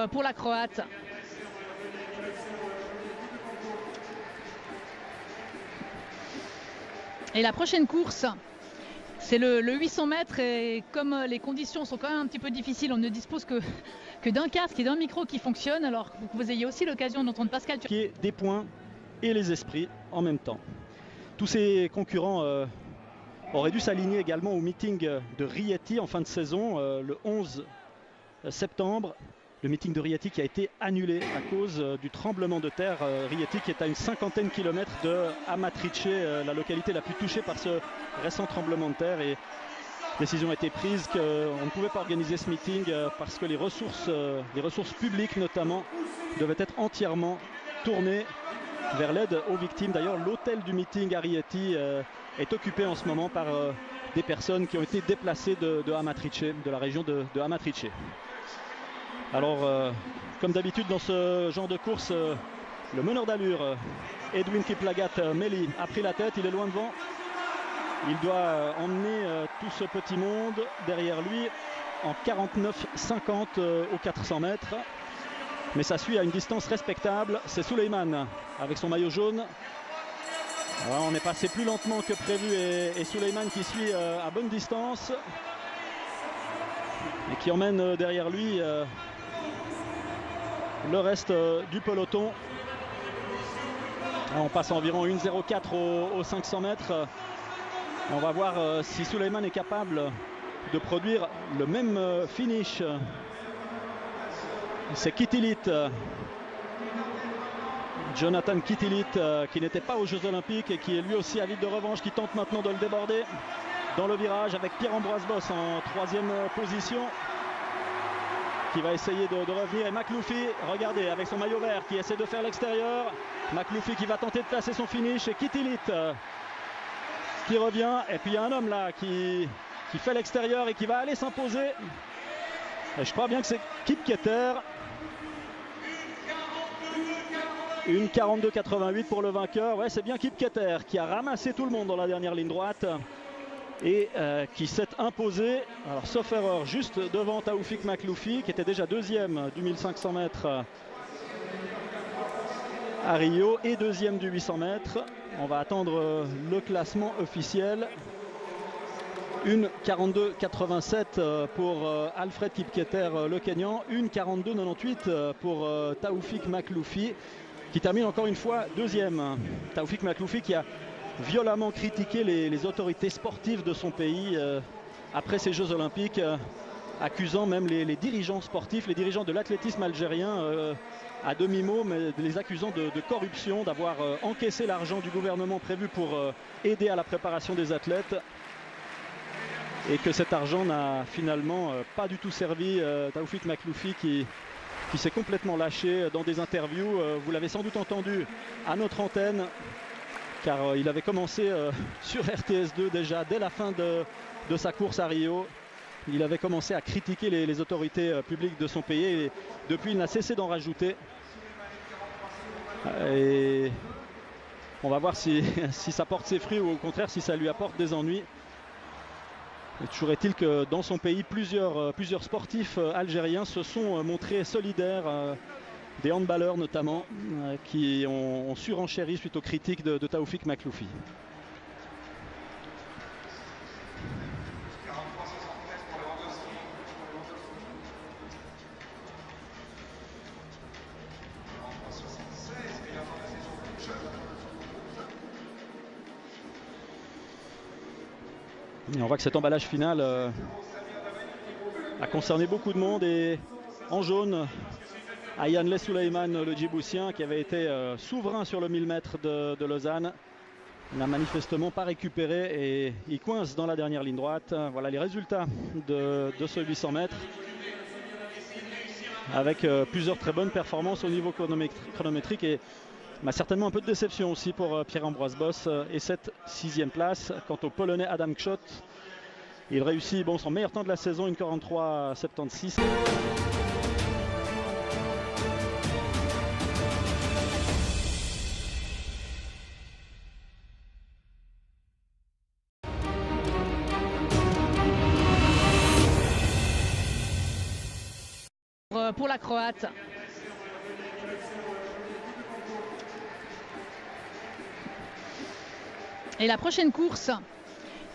pour la Croate. Et la prochaine course, c'est le 800 mètres, et comme les conditions sont quand même un petit peu difficiles, on ne dispose que d'un casque et d'un micro qui fonctionne, alors que vous ayez aussi l'occasion d'entendre Pascal. Qui est des points et les esprits en même temps. Tous ces concurrents auraient dû s'aligner également au meeting de Rieti en fin de saison, le 11 septembre. Le meeting de Rieti qui a été annulé à cause du tremblement de terre. Rieti qui est à une 50aine de kilomètres de Amatrice, la localité la plus touchée par ce récent tremblement de terre. Et décision a été prise qu'on ne pouvait pas organiser ce meeting parce que les ressources publiques notamment devaient être entièrement tournées vers l'aide aux victimes. D'ailleurs, l'hôtel du meeting à Rieti est occupé en ce moment par des personnes qui ont été déplacées de Amatrice, de la région de Amatrice. Alors, comme d'habitude dans ce genre de course, le meneur d'allure, Edwin Kiplagat Meli, a pris la tête, il est loin devant. Il doit emmener tout ce petit monde derrière lui en 49,50 aux 400 mètres. Mais ça suit à une distance respectable. C'est Suleiman avec son maillot jaune. Alors, on est passé plus lentement que prévu et Suleiman qui suit à bonne distance. Et qui emmène derrière lui le reste du peloton. On passe à environ 1,04 aux 500 mètres. On va voir si Suleiman est capable de produire le même finish. C'est Kitilit, Jonathan Kitilit, qui n'était pas aux Jeux Olympiques et qui est lui aussi avide de revanche, qui tente maintenant de le déborder dans le virage avec Pierre-Ambroise Boss en 3e position, qui va essayer de revenir. Et McLoufie, regardez, avec son maillot vert, qui essaie de faire l'extérieur. McLoufie qui va tenter de placer son finish, et Kitilit qui revient. Et puis il y a un homme là qui fait l'extérieur et qui va aller s'imposer. Et je crois bien que c'est Kipketer. Une 42,88 pour le vainqueur. Ouais, c'est bien Kipketer qui a ramassé tout le monde dans la dernière ligne droite et qui s'est imposé, alors sauf erreur, juste devant Taoufik Makhloufi qui était déjà 2e du 1500 mètres à Rio et 2e du 800 mètres. On va attendre le classement officiel. Une 42,87 pour Alfred Kipketer, le Kenyan. Une 42,98 pour Taoufik Makhloufi, qui termine encore une fois 2e. Taoufik Makhloufi qui a violemment critiqué les autorités sportives de son pays après ces Jeux Olympiques, accusant même les dirigeants sportifs, les dirigeants de l'athlétisme algérien à demi-mot, mais les accusant de corruption, d'avoir encaissé l'argent du gouvernement prévu pour aider à la préparation des athlètes. Et que cet argent n'a finalement pas du tout servi. Taoufik Makhloufi qui s'est complètement lâché dans des interviews. Vous l'avez sans doute entendu à notre antenne, car il avait commencé sur RTS2 déjà dès la fin de sa course à Rio. Il avait commencé à critiquer les autorités publiques de son pays et depuis il n'a cessé d'en rajouter. Et on va voir si ça porte ses fruits ou au contraire si ça lui apporte des ennuis. Et toujours est-il que dans son pays, plusieurs sportifs algériens se sont montrés solidaires, des handballeurs notamment, qui ont surenchéri suite aux critiques de Taoufik Makhloufi. Et on voit que cet emballage final a concerné beaucoup de monde, et en jaune, Ayanle Suleiman, le Djiboutien, qui avait été souverain sur le 1000 mètres de Lausanne, n'a manifestement pas récupéré et il coince dans la dernière ligne droite. Voilà les résultats de ce 800 mètres, avec plusieurs très bonnes performances au niveau chronométrique et certainement un peu de déception aussi pour Pierre-Ambroise Boss et cette 6e place. Quant au Polonais Adam Kschot, il réussit son meilleur temps de la saison, une 43,76. pour la Croate. Et la prochaine course,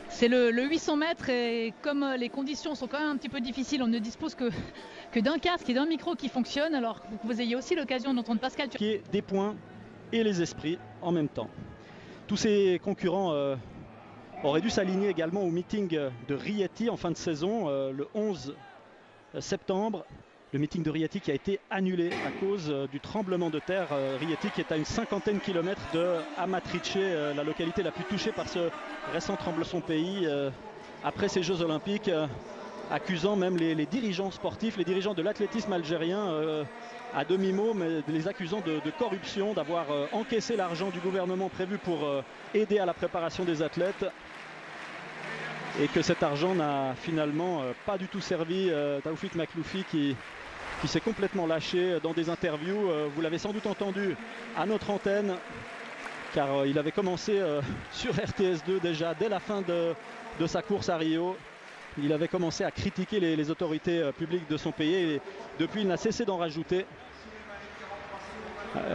c'est le 800 mètres, et comme les conditions sont quand même un petit peu difficiles, on ne dispose que d'un casque et d'un micro qui fonctionne, alors que vous ayez aussi l'occasion d'entendre Pascal Turquet. Des points et les esprits en même temps. Tous ces concurrents auraient dû s'aligner également au meeting de Rieti en fin de saison, le 11 septembre. Le meeting de Rieti qui a été annulé à cause du tremblement de terre. Rieti qui est à une 50aine de kilomètres de Amatrice, la localité la plus touchée par ce récent tremblement de son pays après ces Jeux Olympiques, accusant même les dirigeants sportifs, les dirigeants de l'athlétisme algérien à demi-mot, mais les accusant de corruption, d'avoir encaissé l'argent du gouvernement prévu pour aider à la préparation des athlètes. Et que cet argent n'a finalement pas du tout servi. Taoufik Makhloufi qui s'est complètement lâché dans des interviews. Vous l'avez sans doute entendu à notre antenne, car il avait commencé sur RTS2 déjà dès la fin de sa course à Rio. Il avait commencé à critiquer les autorités publiques de son pays et depuis il n'a cessé d'en rajouter.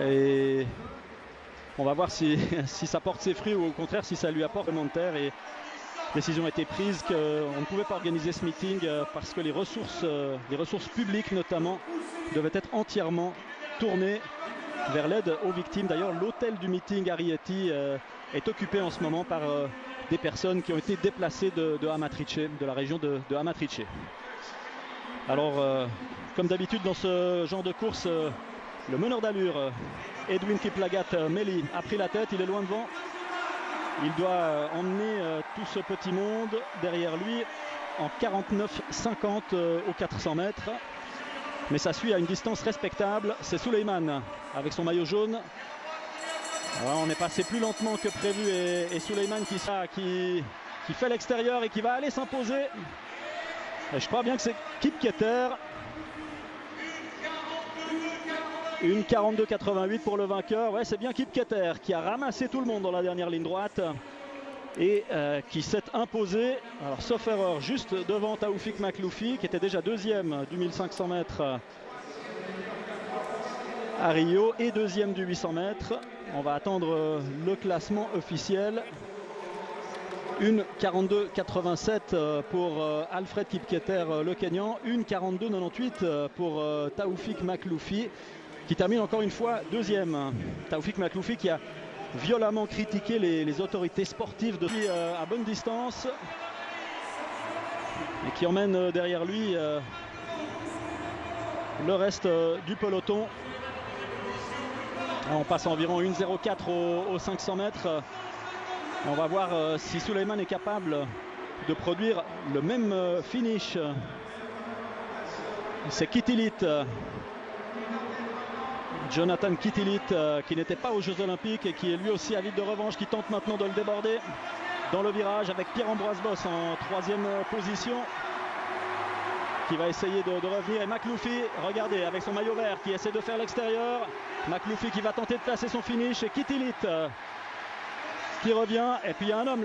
Et on va voir si ça porte ses fruits ou au contraire si ça lui apporte commentaire. Et décision a été prise qu'on ne pouvait pas organiser ce meeting parce que les ressources publiques notamment devaient être entièrement tournées vers l'aide aux victimes. D'ailleurs, l'hôtel du meeting à Rieti est occupé en ce moment par des personnes qui ont été déplacées de Amatrice, de la région de Amatrice. Alors, comme d'habitude dans ce genre de course, le meneur d'allure, Edwin Kiplagat Meli, a pris la tête, il est loin devant. Il doit emmener tout ce petit monde derrière lui en 49,50 aux 400 mètres. Mais ça suit à une distance respectable. C'est Souleymane avec son maillot jaune. Alors, on est passé plus lentement que prévu et Souleymane qui fait l'extérieur et qui va aller s'imposer. Et je crois bien que c'est Kipketer. Une 42,88 pour le vainqueur. Ouais, c'est bien Kipketer qui a ramassé tout le monde dans la dernière ligne droite et qui s'est imposé, alors sauf erreur, juste devant Taoufik Makhloufi qui était déjà deuxième du 1500 mètres à Rio et deuxième du 800 mètres. On va attendre le classement officiel. Une 42,87 pour Alfred Kipketer, le Kenyan. Une 42,98 pour Taoufik Makhloufi, qui termine encore une fois deuxième. Taoufik Makhloufi qui a violemment critiqué les autorités sportives à bonne distance et qui emmène derrière lui le reste du peloton. On passe à environ 1,04 aux 500 mètres. On va voir si Souleymane est capable de produire le même finish. C'est Kitilit. Jonathan Kitilit qui n'était pas aux Jeux Olympiques et qui est lui aussi avide de revanche, qui tente maintenant de le déborder dans le virage avec Pierre-Ambroise Boss en troisième position, qui va essayer de revenir. Et Makhloufi, regardez, avec son maillot vert qui essaie de faire l'extérieur. Makhloufi qui va tenter de placer son finish et Kitilit qui revient. Et puis il y a un homme